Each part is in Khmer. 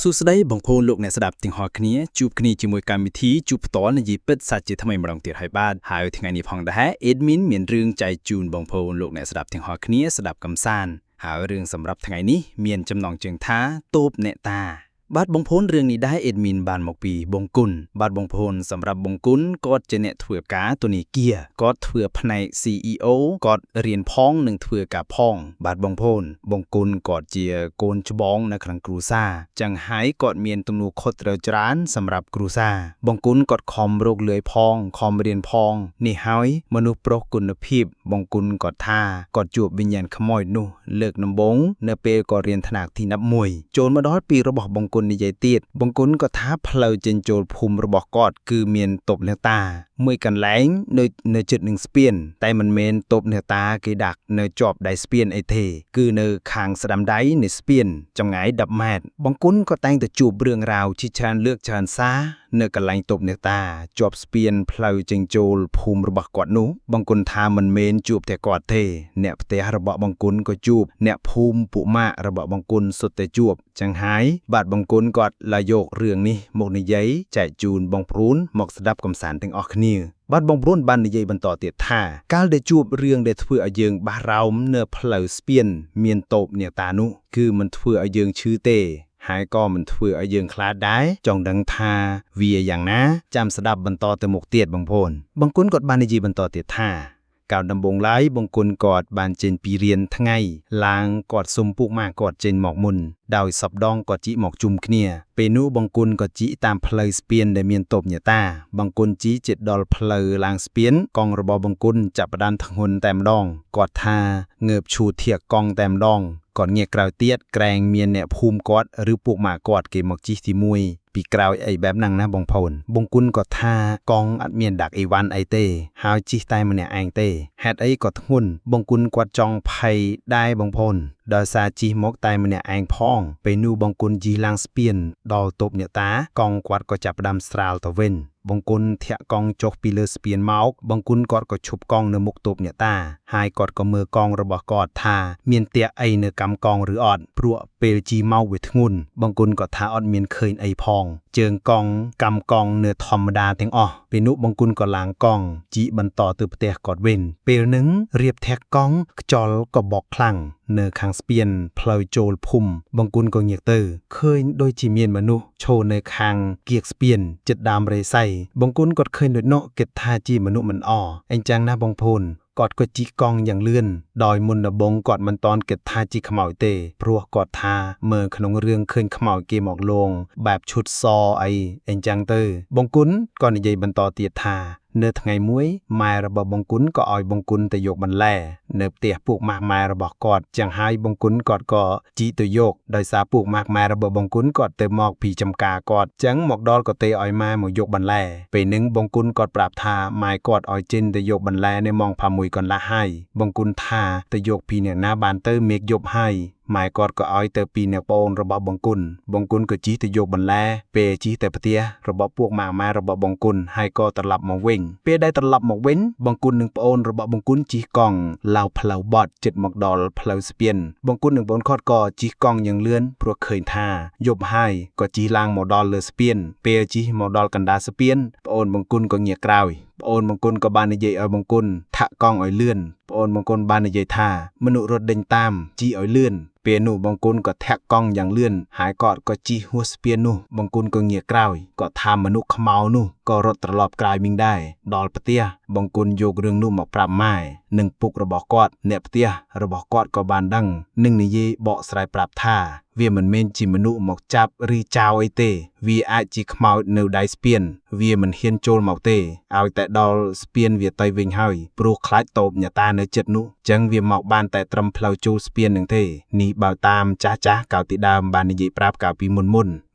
សួស្តីបងប្អូនលោកអ្នកស្ដាប់ទាំងអស់គ្នាជួបគ្នាជាមួយកម្មវិធីជួបផ្ទាល់និយាយពិតសាច់ជាថ្មីម្ដងទៀតហើយបាទហើយថ្ងៃនេះផងដែរ admin មានរឿងចែកជូនបងប្អូនលោកអ្នកស្ដាប់ទាំងអស់គ្នាស្ដាប់កំសាន្តហើយរឿងសម្រាប់ថ្ងៃនេះមានចំណងជើងថាតូបអ្នកតាបាទបងប្អូនរឿងនេះដែរ admin បានមកពីបងគុណបាទបងប្អូនសម្រាប់បងគុណគាត់ជាអ្នកធ្វើការធនាគារគាត់ធ្វើផ្នែក CEO គាត់រៀនផងនិងធ្វើការផងបាទបងប្អូនបងគុណគាត់ជាកូនច្បងនៅក្នុងគ្រួសារចឹងហើយគាត់មានទំនួលខុសត្រូវច្រើនសម្រាប់គ្រួសារបងគុណគាត់ខំរកលឿយផងខំរៀនផងនេះហើយមនុស្សប្រុសគុណភាពបងគុណគាត់ថាគាត់ជួបវិញ្ញាណខ្មោចនោះលើកដំបូងនៅពេលគាត់រៀនថ្នាក់ទី11ចូលមកដល់ពីរបស់បងគុណនិយាយទៀតបង្គន់ក៏ថាផ្លូវចេញចូលភូមិរបស់គាត់គឺមានតូបអ្នកតាមួយកន្លែងនៅជិតនឹងស្ពានតែមិនមែនតូបអ្នកតាគេដាក់នៅជាប់ដៃស្ពានអីទេគឺនៅខាងស្ដាំដៃនៃស្ពានចម្ងាយ10ម៉ែត្របង្គន់ក៏តែងតែជួបរឿងរ៉ាវជាច្រើនលើកច្រើនសារនៅកន្លែងតូបអ្នកតាជាប់ស្ពានផ្លូវចេញចូលភូមិរបស់គាត់នោះបង្គន់ថាមិនមែនជួបតែគាត់ទេអ្នកផ្ទះរបស់បង្គន់ក៏ជួបអ្នកភូមិពួកម៉ាក់របស់បង្គន់សុទ្ធតែជួបចឹងហើយបាទបង្គន់គាត់ឡាយករឿងនេះមកនិយាយចែកជូនបងប្អូនមកស្ដាប់កំសាន្តទាំងអស់គ្នាបាទបងប្អូនបាននិយាយបន្តទៀតថាកាលដែលជួបរឿងដែលធ្វើឲ្យយើងបារម្ភនៅផ្លូវស្ពានមានតូបអ្នកតានោះគឺមិនធ្វើឲ្យយើងឈឺទេហើយក៏មិនធ្វើឲ្យយើងខ្លាចដែរចង់ដឹងថាវាយ៉ាងណាចាំស្ដាប់បន្តទៅមុខទៀតបងប្អូនបង្គន់គាត់បាននិយាយបន្តទៀតថាកាលដំបូងឡើយបង្គន់គាត់បានចេញពីរៀនថ្ងៃឡើងគាត់សុំពួកម៉ាក់គាត់ចេញមកមុនដោយសពដងគាត់ជីកមកជុំគ្នាពេលនោះបង្គន់ក៏ជីកតាមផ្លូវស្ពានដែលមានតូបអ្នកតាបង្គន់ជីកជិតដល់ផ្លូវឡើងស្ពានកង់របស់បង្គន់ចាប់ផ្ដើមធ្ងន់តែម្ដងគាត់ថាងើបឈូធៀកកង់តែម្ដងគាត់ងាកក្រោយទៀតក្រែងមានអ្នកភូមិគាត់ឬពួកម៉ាក់គាត់គេមកជីកទី1ពីក្រោយអីបែបហ្នឹងណាបងប្អូនបង្គន់ក៏ថាកង់អត់មានដាក់អីវ៉ាន់អីទេហើយជីកតែម្នាក់ឯងទេហេតុអីក៏ធ្ងន់បង្គន់គាត់ចង់ភ័យដែរបងប្អូនដោយសារជីកមកតែម្នាក់ឯងផងពេលនោះបង្គន់ជីឡើងស្ពានដល់តូបអ្នកតាកង់គាត់ក៏ចាប់ផ្ដើមស្រាលទៅវិញបង្គន់ធាក់កង់ចុះពីលើស្ពានមកបង្គន់គាត់ក៏ឈប់កង់នៅមុខតូបអ្នកតាហើយគាត់ក៏មើលកង់របស់គាត់ថាមានតាក់អីនៅកម្មកង់ឬអត់ព្រោះពេលជីមកវាធ្ងន់បង្គន់ក៏ថាអត់មានឃើញអីផងជើងកង់កម្មកង់នៅធម្មតាទាំងអស់ពេលនោះបង្គន់ក៏ឡើងកង់ជីបន្តទៅផ្ទះគាត់វិញពេលហ្នឹងរៀបធាក់កង់ខ្យល់ក៏បក់ខ្លាំងនៅខាងស្ពានផ្លូវចូលភូមិបង្គន់ក៏ងាកទៅឃើញដូចជាមានមនុស្សឈរនៅខាងគៀកស្ពានចិត្តដើមរេសៃបង្គន់គាត់ឃើញដូចនោះគិតថាជាមនុស្សមិនអអញ្ចឹងណាបងប្អូនគាត់ក៏ជីកកង់យ៉ាងលឿនដោយមុនដំបូងគាត់មិនតាន់គិតថាជាខ្មោចទេព្រោះគាត់ថាមើលក្នុងរឿងឃើញខ្មោចគេមកលងបែបឈុតសអីអញ្ចឹងទៅបង្គន់ក៏និយាយបន្តទៀតថានៅថ្ងៃមួយម៉ែរបស់បង្គន់ក៏ឲ្យបង្គន់ទៅយកបន្លែនៅផ្ទះពួកម៉ាក់ម៉ែរបស់គាត់ចឹងហើយបង្គន់គាត់ក៏ជីទៅយកដោយសារពួកម៉ាក់ម៉ែរបស់បង្គន់គាត់ទៅមកពីចំការគាត់ចឹងមកដល់ក៏ទេឲ្យម៉ែមកយកបន្លែពេលនឹងបង្គន់គាត់ប្រាប់ថាម៉ែគាត់ឲ្យចេញទៅយកបន្លែនៅម៉ោង6កន្លះហើយបង្គន់ថាទៅយកពីអ្នកណាបានទៅមេឃយប់ហើយម៉ែគាត់ក៏ឲ្យទៅពីអ្នកប្អូនរបស់បង្គន់ក៏ជិះទៅយកបន្លែពេលជិះទៅផ្ទះរបស់ពួកម៉ាក់ម៉ែរបស់បង្គន់ហើយក៏ត្រឡប់មកវិញពេលដែលត្រឡប់មកវិញបង្គន់និងប្អូនរបស់បង្គន់ជិះកង់ឡើងផ្លូវបត់ជិតមកដល់ផ្លូវស្ពានបង្គន់និងប្អូនគាត់ក៏ជិះកង់យ៉ាងលឿនព្រោះឃើញថាយប់ហើយក៏ជិះឡើងមកដល់លើស្ពានពេលជិះមកដល់កណ្ដាលស្ពានប្អូនបង្គន់ក៏ងាកក្រោយប្អូនបង្គន់ក៏បាននិយាយឲ្យបង្គន់ថាក់កង់ឲ្យលឿនប្អូនបង្គន់បាននិយាយថាមនុស្សរត់ដេញតាមជិះឲ្យលឿនពេលនោះបង្គន់ក៏ធាក់កង់យ៉ាងលឿនហើយគាត់ក៏ជិះហួសស្ពាននោះបង្គន់ក៏ងាកក្រោយក៏ថាមនុស្សខ្មៅនោះក៏រត់ត្រឡប់ក្រោយវិញដែរដល់ផ្ទះបង្គន់យករឿងនោះមកប្រាប់ម៉ែនិងពុករបស់គាត់អ្នកផ្ទះរបស់គាត់ក៏បានដឹងនិងនិយាយបកស្រាយប្រាប់ថាវាមិនមែនជាមនុស្សមកចាប់ឬចោលអីទេវាអាចជាខ្មោចនៅដៃស្ពានវាមិនហ៊ានចូលមកទេឲ្យតែដល់ស្ពានវាទៅវិញហើយព្រោះខ្លាចតូបអ្នកតានៅចិត្តនោះចឹងវាមកបានតែត្រឹមផ្លូវចូលស្ពាននឹងទេនេះបើតាមចាស់កាលពីដើមបាននិយាយប្រាប់កាលពីមុន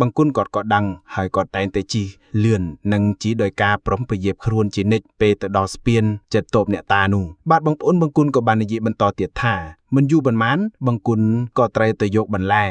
បង្គន់គាត់ក៏ដឹងហើយគាត់តែងតែជិះលឿននិងជិះដោយការប្រុងប្រយ័ត្នខ្លួនជានិច្ចពេលទៅដល់ស្ពានចិត្តតូបអ្នកតានោះបាទបងប្អូនបង្គន់ក៏បាននិយាយបន្តទៀតថាមិនយូរប៉ុន្មានបង្គន់ក៏ត្រូវទៅយកបន្លែ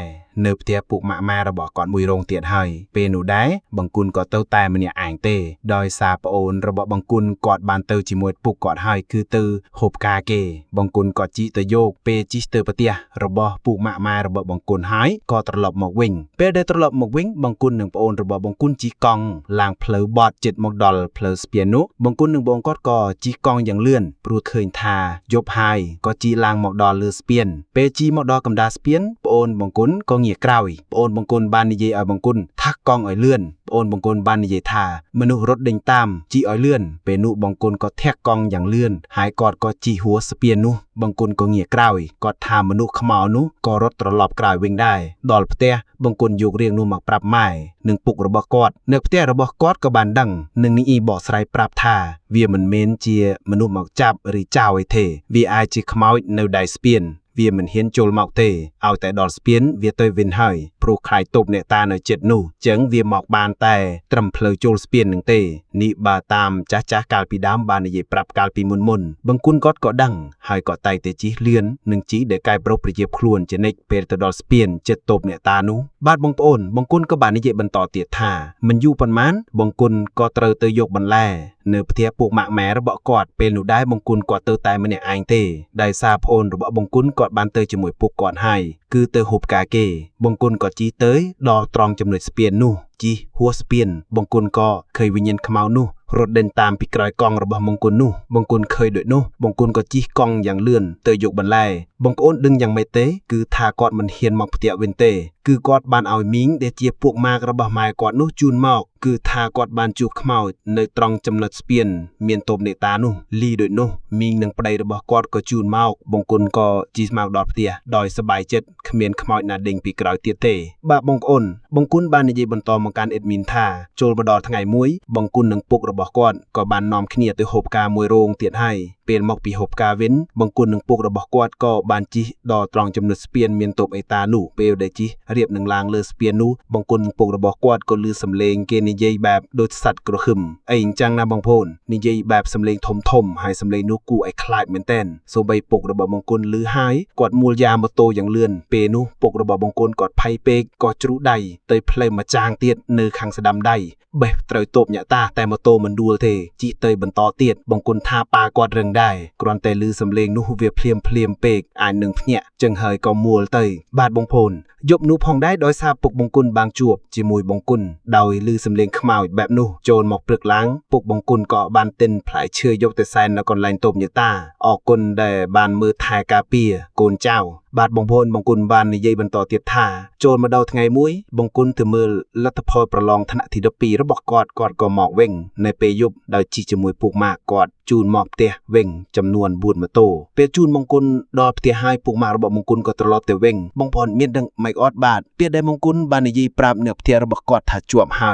នៅផ្ទះពួកម៉ាក់ម៉ែរបស់គាត់មួយរងទៀតហើយពេលនោះដែរបង្គន់ក៏ទៅតែម្នាក់ឯងទេដោយសារប្អូនរបស់បង្គន់គាត់បានទៅជាមួយពុកគាត់ហើយគឺទៅហូបការគេបង្គន់ក៏ជីកទៅយកពេលជីកទៅផ្ទះរបស់ពួកម៉ាក់ម៉ែរបស់បង្គន់ហើយក៏ត្រឡប់មកវិញពេលដែលត្រឡប់មកវិញបង្គន់និងប្អូនរបស់បង្គន់ជីកកង់ឡើងផ្លូវបត់ជិតមកដល់ផ្លូវស្ពាននោះបង្គន់និងបងគាត់ក៏ជីកកង់យ៉ាងលឿនព្រោះឃើញថាយប់ហើយក៏ជីឡើងមកដល់លើស្ពានពេលជីមកដល់កណ្ដាលស្ពានប្អូនបង្គន់ក៏ងាកក្រោយប្អូនបង្គន់បាននិយាយឲ្យបង្គន់ថាកង់ឲ្យលឿនប្អូនបង្គន់បាននិយាយថាមនុស្សរត់ដេញតាមជីឲ្យលឿនពេលនោះបង្គន់ក៏ធាក់កង់យ៉ាងលឿនហើយគាត់ក៏ជីហួរស្ពាននោះបង្គន់ក៏ងាកក្រោយគាត់ថាមនុស្សខ្មៅនោះក៏រត់ត្រឡប់ក្រោយវិញដែរដល់ផ្ទះបង្គន់យករឿងនោះមកប្រាប់ម៉ែនិងពុករបស់គាត់នៅផ្ទះរបស់គាត់ក៏បានដឹងនិងនីអ៊ីបកស្រាយប្រាប់ថាវាមិនមែនជាមនុស្សមកចាប់ឬចោលអីទេវាអាចជាខ្មោចនៅដៃស្ពានវាមិនហ៊ានចូលមកទេឲ្យតែដល់ស្ពានវាទៅវិញហើយព្រោះខ្លាចតូបអ្នកតានៅចិត្តនោះចឹងវាមកបានតែត្រឹមផ្លូវចូលស្ពាននឹងទេនេះបើតាមចាស់កាលពីដើមបាននិយាយប្រាប់កាលពីមុនបង្គន់គាត់ក៏ដឹងហើយក៏តែងតែជិះលឿននិងជីដែលកែប្រុសប្រជាខ្លួនជានិច្ចពេលទៅដល់ស្ពានចិត្តតូបអ្នកតានោះបាទបងប្អូនបង្គន់ក៏បាននិយាយបន្តទៀតថាមិនយូរប៉ុន្មានបង្គន់ក៏ត្រូវទៅយកបន្លែនៅផ្ទះពួកម៉ាក់ម៉ែរបស់គាត់ពេលនោះដែរបង្គន់គាត់ទៅតែម្នាក់ឯងទេដោយសារប្អូនរបស់បង្គន់គាត់បានទៅជាមួយពុកគាត់ហើយគឺទៅហូបការគេបង្គន់ក៏ជីទៅដល់ត្រង់ចំណុចស្ពាននោះជីហួរស្ពានបង្គន់ក៏ឃើញវិញ្ញាណខ្មៅនោះរត់ដេញតាមពីក្រោយកង់របស់បង្គន់នោះបង្គន់ឃើញដូចនោះបង្គន់ក៏ជីកង់យ៉ាងលឿនទៅយកបន្លែបងប្អូនដឹងយ៉ាងម៉េចទេគឺថាគាត់មិនហ៊ានមកផ្ទះវិញទេគឺគាត់បានឲ្យមីងដែលជាពួកម៉ាករបស់ម៉ែគាត់នោះជូនមកគឺថាគាត់បានជួបខ្មោចនៅត្រង់ចំណុចស្ពានមានតូបនេតានោះលីដូចនោះមីងនិងប្តីរបស់គាត់ក៏ជូនមកបង្គន់ក៏ជីមកដល់ផ្ទះដោយសប្បាយចិត្តគ្មានខ្មោចណាដេញពីក្រោយទៀតទេបាទបងប្អូនបង្គន់បាននិយាយបន្តមកកាន់អេដមីនថាចូលមកដល់ថ្ងៃមួយបង្គន់និងពុករបស់គាត់ក៏បាននាំគ្នាទៅហូបការមួយរោងទៀតហើយពេលមកពីហូបការវិញបង្គន់និងពុករបស់គាត់ក៏បានជិះដល់ត្រង់ចំណុចស្ពានមានតូបអេតានោះពេលដែលជិះរៀបនឹងឡើងលើស្ពាននោះបង្គន់និងពុករបស់គាត់ក៏ឮសំឡេងគេនិយាយបែបដូចសត្វក្រហឹមអីអញ្ចឹងណាបងប្អូននិយាយបែបសំឡេងធំហើយសំឡេងនោះគួរឲ្យខ្លាចមែនទែនសូម្បីពុករបស់បង្គន់ឮហើយគាត់មួលយ៉ាម៉ូតូយ៉ាងលឿនពេលនោះពុករបស់បង្គន់គាត់ភ័យពេកក៏ជ្រុះដៃទៅផ្លេម្ចាងទៀតនៅខាងស្ដាំដៃបេះត្រូវតូបញាក់តាតែម៉ូតូមិនដួលទេជីកទៅបន្តទៀតបង្គន់ថាប៉ាគាត់រឹងដែរគ្រាន់តែឮសំឡេងនោះវាភ្លាមពេកអាចនឹងភ្ញាក់ចឹងហើយក៏មួលទៅបាទបងប្អូនយប់នោះផងដែរដោយសារពុកបង្គន់បានជួបជាមួយបង្គន់ដោយឮសំឡេងខ្មោចបែបនោះចូលមកព្រឹកឡើងពុកបង្គន់ក៏បានទិញផ្លែឈើយកទៅសែននៅកន្លែងតូបញាក់តាអរគុណដែលបានមើលថែការពារកូនចៅបាទបងប្អូនបង្គន់បាននិយាយបន្តទៀតថាចូលមកដល់ថ្ងៃមួយបង្គន់ទៅមើលលទ្ធផលប្រឡងថ្នាក់ទី12របស់គាត់ក៏មកវិញនៅពេលយប់ដោយជិះជាមួយពុកម៉ាក់គាត់ជូនមកផ្ទះវិញចំនួន4ម៉ូតូពេលជូនបង្គន់ដល់ផ្ទះហើយពុកម៉ាក់របស់បង្គន់ក៏ត្រឡប់ទៅវិញបងប្អូនមានដឹងម៉េចអត់បាទពេលដែលបង្គន់បាននិយាយប្រាប់នៅផ្ទះរបស់គាត់ថាជាប់ហើ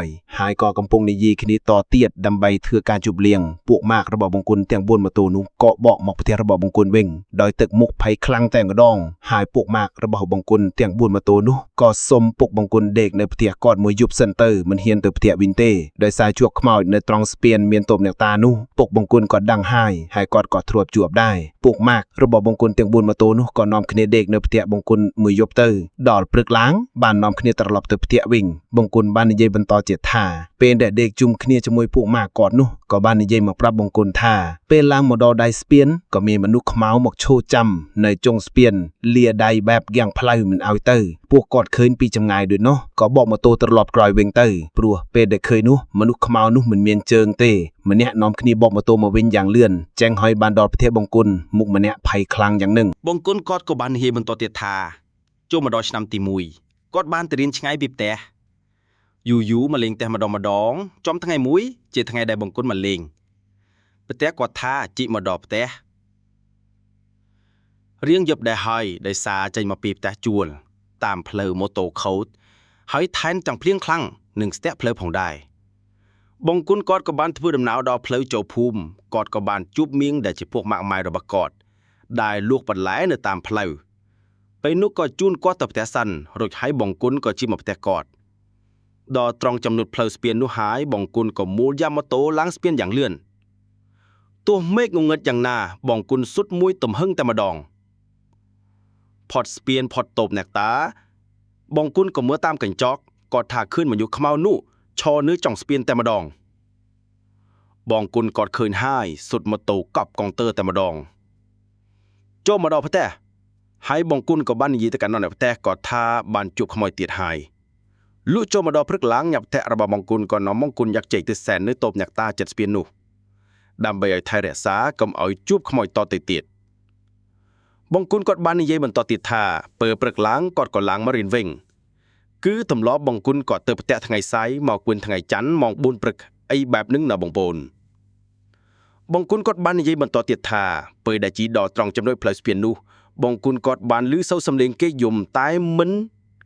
យក៏កំពុងនិយាយគ្នាតទៀតដើម្បីធ្វើការជប់លៀងពុកម៉ាក់របស់បង្គន់ទាំង4ម៉ូតូនោះក៏បកមកផ្ទះរបស់បង្គន់វិញដោយទឹកមុខភ័យខ្លាំងតែម្ដងហើយពុកម៉ាក់របស់បង្គន់ទាំង4ម៉ូតូនោះក៏សុំពុកបង្គន់ដេកនៅផ្ទះគាត់មួយយប់សិនទៅមិនហ៊ានទៅផ្ទះវិញទេដោយសារជួបខ្មោចនៅត្រង់ស្ពានមានតូបអ្នកតានោះពុកបង្គន់ក៏ដឹងហើយគាត់ក៏ធ្លាប់ជួបដែរពុកម៉ាក់របស់បង្គន់ទាំង4ម៉ូតូនោះក៏នាំគ្នាដេកនៅផ្ទះបង្គន់មួយយប់ទៅដល់ព្រឹកឡើងបាននាំគ្នាត្រឡប់ទៅផ្ទះវិញបង្គន់បាននិយាយបន្តទៀតថាពេលដែលដេកជុំគ្នាជាមួយពុកម៉ាក់គាត់នោះក៏បាននិយាយមកប្រាប់បង្គន់ថាពេលឡើងមកដល់ដៃស្ពានក៏មានមនុស្សខ្មៅមកឈរចាំនៅចុងស្ពានលាដៃបែបយ៉ាងផ្លូវមិនឲ្យទៅពួកគាត់ឃើញពីចម្ងាយដូចនោះក៏បកម៉ូតូត្រឡប់ក្រោយវិញទៅព្រោះពេលដែលឃើញនោះមនុស្សខ្មៅនោះមិនមានជើងទេម្នាក់នាំគ្នាបកម៉ូតូមកវិញយ៉ាងលឿនចឹងហើយបានដល់ផ្ទះបង្គន់មុខម្នាក់ភ័យខ្លាំងយ៉ាងនឹងបង្គន់គាត់ក៏បាននិយាយបន្តទៀតថាចូលមកដល់ឆ្នាំទី1គាត់បានទៅរៀនឆ្ងាយពីផ្ទះយូរមកលេងផ្ទះម្ដងចំថ្ងៃមួយជាថ្ងៃដែលបង្គន់មកលេងផ្ទះគាត់ថាជីកមកដល់ផ្ទះរៀងយប់ដែរហើយដោយសារចេញមកពីផ្ទះជួលតាមផ្លូវម៉ូតូខូតហើយថែមទាំងភ្លៀងខ្លាំងនិងស្ទាក់ផ្លូវផងដែរបង្គន់គាត់ក៏បានធ្វើដំណើរដល់ផ្លូវចូលភូមិគាត់ក៏បានជួបមីងដែលជាពួកម៉ាក់ម៉ាយរបស់គាត់ដែលលក់បន្លែនៅតាមផ្លូវពេលនោះក៏ជូនគាត់ទៅផ្ទះសិនរួចហើយបង្គន់ក៏ជិះមកផ្ទះគាត់ដល់ត្រង់ចំណុចផ្លូវស្ពាននោះហើយបង្គន់ក៏មូលយ៉ាម៉ូតូឡើងស្ពានយ៉ាងលឿនទោះមេឃងងឹតយ៉ាងណាបង្គន់សុទ្ធមួយទំហឹងតែម្ដងផុតស្ពានផុតតូបអ្នកតា บองกุนก็เมื่อตามกันจอกก็ทาขึ้นมาอยู่ขมาวนุชอเนื้อจ่องสเปียนแต่มาดองบองกุนกอดคืนให้สุดมาโตกับกองเตอร์แต่มาดองโจมาดองพะแต่ให้บองกุนก็บ้านยีตะกันนอนในพะแต่กอดทาบานจุบขโมยเตียดหายลุโจมาดองพรึกล้างหยับแทะระบาบองกุนก่อนน้องมองกุนอยากเจกติดแสนเนื้อตบหยักตาเจ็ดสเปียนนุดำไปไอ้ไทยเรศากำเอาจุบขโมยต่อติดติดบองกุนกอดบ้านยีมันต่อติดทาเปิดปรึกล้างกอดก่อนล้างมารินเวงคือตำล้อบองกุนกอดเตอร์พะแต่ทางไงไซมองกุนทางไงจันมองบุญปรึกไอแบบนึงน่ะบองปนบองกุนกอดบ้านยีมันต่อติดทาเปิดได้จีดอตรองจำด้วยเพลสเปียนนุบองกุนกอดบ้านลือเศร้าสำเร็งเกยยมตายมัน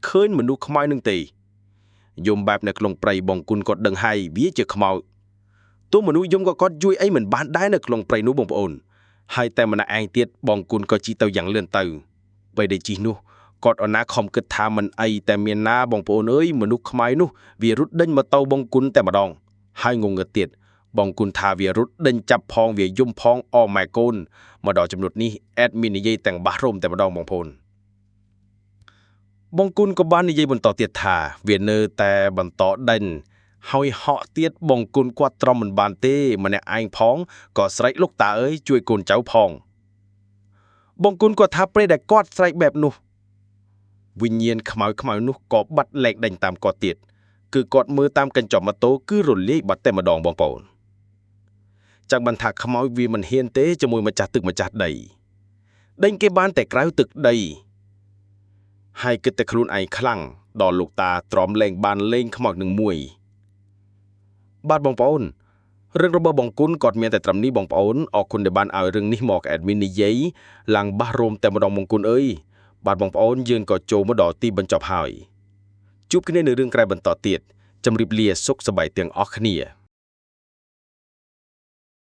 เคยเหมือนนุขมายนึงตียมแบบในกลงไปบองกุนกอดดังไฮวิเจขมาวตัวมนุษย์ยมก็กอดยุยไอเหมือนบ้านได้ในกลงไปนุบองปนให้แต่มันไอเตียดบองกุนก็จีเตาอย่างเลื่อนเตาไปได้จีนุกอดอนาคอมเกิดทามันไอแต่เมียนนาบองปนเอ้ยมนุษย์ขมายนุวีรุดเดินมาเตาบองกุนแต่มาดองให้งงเงเตียดบองกุนทาวีรุดเดินจับพองวียุ่มพองออมไมโกนมาดอจำนวนนี้แอดมินยี่แต่งบาร่มแต่มาดองบองพนบองกุนก็บ้านยี่บนต่อเตียดทาเวียนเนอแต่บันต่อเดินเฮาเหาะเตียดบองกุนกวาดตรอมมันบานเต้มันเนี่ยไอพองก็ใส่ลูกตาเอ้ยช่วยกุนเจ้าพองบองกุนก็ทับเปรได้กอดใส่แบบนู้วิญญาณขมายนุกอบบัดแหลกดังตามกอดเตียดคือกอดมือตามกันจอบมาโตคือรุนเลี้ยบัดแต่มาดองบองปนจากบรรทักขมายวีมันเฮียนเต้จะมวยมาจัดตึกมาจัดใดเด้งเก็บบ้านแต่กลายตึกใดให้กึศแต่ครูนไอคลั่งดอนลูกตาตรอมแรงบานเล่งขมอกหนึ่งมวยบาดบองปนเรื่องระเบิดบองกุนกอดเมียแต่ตรำนี้บองปนออกคนในบ้านเอาเรื่องนี้หมอกแอดมินนี่ยัยหลังบาโรมแต่มาดองบองกุนเอ้ยบาดบองปนยืนกอดโจมาดอตีบรรจบหายจุบกันในเรื่องไกลบรรต่อเตียดจำริบเลียซกสบายเตียงออกเนีย